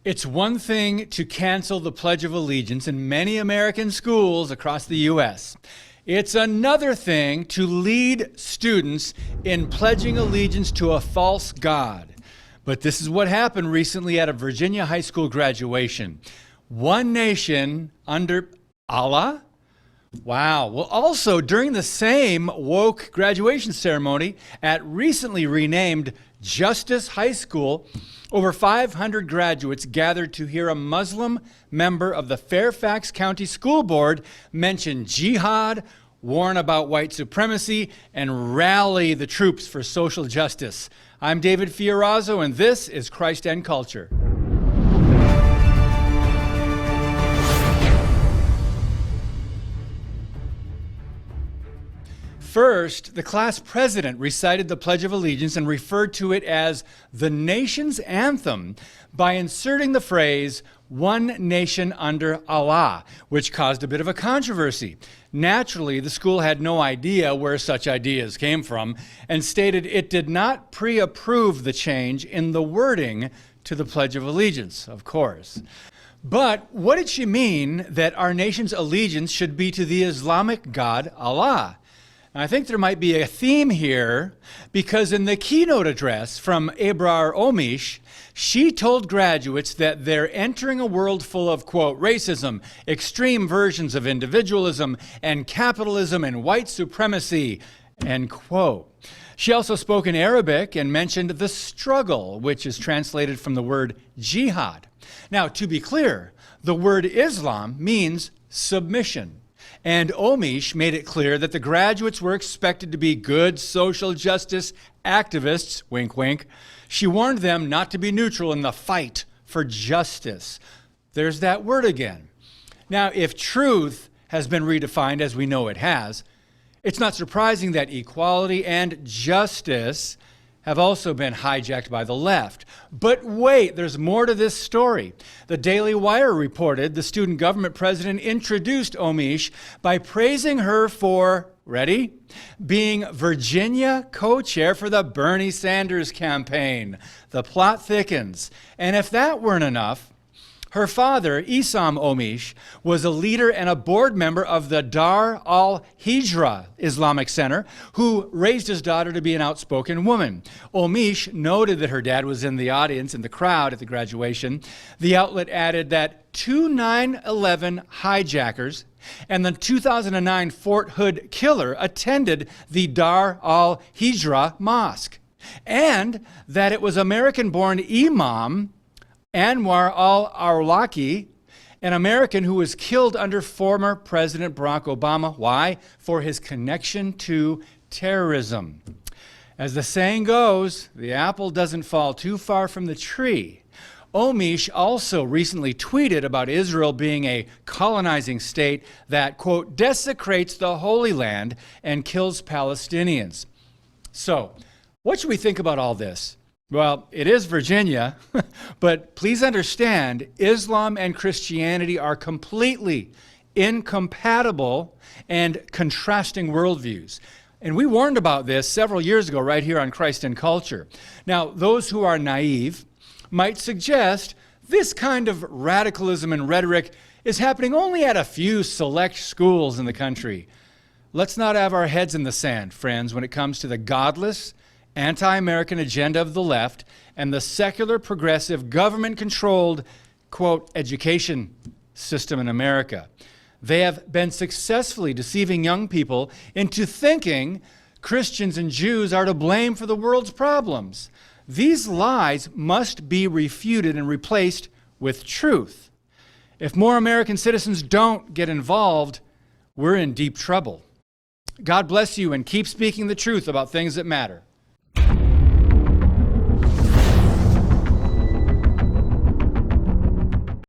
It's one thing to cancel the Pledge of Allegiance in many American schools across the U.S. It's another thing to lead students in pledging allegiance to a false god. But this is what happened recently at a Virginia high school graduation. One nation under Allah? Wow. Well, also during the same woke graduation ceremony at recently renamed Justice High School, over 500 graduates gathered to hear a Muslim member of the Fairfax County School Board mention jihad, warn about white supremacy, and rally the troops for social justice. I'm David Fiorazzo, and this is Christ and Culture. First, the class president recited the Pledge of Allegiance and referred to it as the nation's anthem by inserting the phrase, "one nation under Allah," which caused a bit of a controversy. Naturally, the school had no idea where such ideas came from and stated it did not pre-approve the change in the wording to the Pledge of Allegiance, of course. But what did she mean that our nation's allegiance should be to the Islamic God Allah? I think there might be a theme here because in the Keynote Address from Ebrar Omish, she told graduates that they're entering a world full of, quote, racism, extreme versions of individualism, and capitalism and white supremacy, end quote. She also spoke in Arabic and mentioned the struggle, which is translated from the word jihad. Now, to be clear, the word Islam means submission. And Omish made it clear that the graduates were expected to be good social justice activists, wink, wink. She warned them not to be neutral in the fight for justice. There's that word again. Now, if truth has been redefined as we know it has, it's not surprising that equality and justice have also been hijacked by the left. But wait, there's more to this story. The Daily Wire reported the student government president introduced Omish by praising her for, ready? Being Virginia co-chair for the Bernie Sanders campaign. The plot thickens. And if that weren't enough, her father, Issam Omish, was a leader and a board member of the Dar al-Hijra Islamic Center, who raised his daughter to be an outspoken woman. Omish noted that her dad was in the audience, in the crowd at the graduation. The outlet added that 2 9/11 hijackers and the 2009 Fort Hood killer attended the Dar al-Hijra Mosque, and that it was American-born Imam Anwar al-Awlaki, an American who was killed under former President Barack Obama. Why? For his connection to terrorism. As the saying goes, the apple doesn't fall too far from the tree. Omish also recently tweeted about Israel being a colonizing state that, quote, desecrates the Holy Land and kills Palestinians. So, what should we think about all this? Well, it is Virginia, but please understand, Islam and Christianity are completely incompatible and contrasting worldviews. And we warned about this several years ago right here on Christ and Culture. Now, those who are naive might suggest this kind of radicalism and rhetoric is happening only at a few select schools in the country. Let's not have our heads in the sand, friends, when it comes to the godless, anti-American agenda of the left and the secular, progressive, government-controlled, quote, education system in America. They have been successfully deceiving young people into thinking Christians and Jews are to blame for the world's problems. These lies must be refuted and replaced with truth. If more American citizens don't get involved, we're in deep trouble. God bless you, and keep speaking the truth about things that matter.